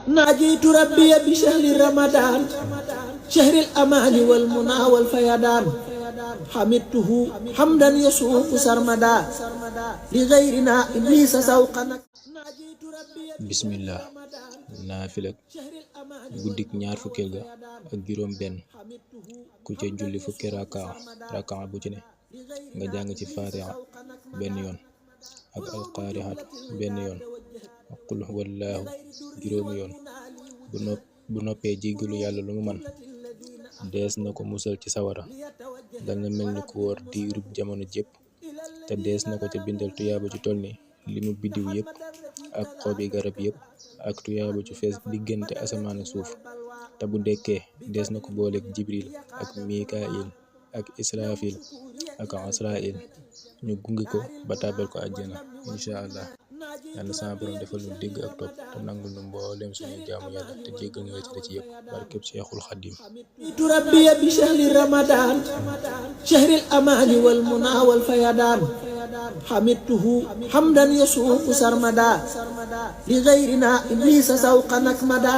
ناجيت ربي بشهر رمضان شهر الأمان والمنى والفيضان حمدته حمدا يسوق سرمدا لغيرنا إبليس سوقا bismillah naafila guddik ñaar fukkeel ga ak juróom benn ku ca julli fukki rakaa bu ci ne nga jàng ci faatiha benn yoon ak alqaarixatu benn yoon ak qul huwallaahu juróomi yoon bu noppee jéggalu yàlla lu mu man dees na ko musal ci sawara danga mel ni ku wóor diirub jamono jépp te dees na ko ca bindal tuyaaba ju toll ni limu biddiw yépp ak xobi garab yépp ak tuyaaba ju fees diggante asamaan ak suuf te bu dekkee dees na ko booleeg jibril ak mikail ak israfil ak asrail ñu gunge ko ba tàbbal ko àjjana insha allah. yàlla sama borom defal ñu dégg ak topp te nangul ñu mboolem suñuy jaamu yàlla te jéggal ñu la ci yépp barkeb Seexul Xadiim. ربي بشهر رمضان شهر الأمان والمنى والفيضان حمدته حمدا يسوق سرمدا لغيرنا إبليس سوقا نكمدا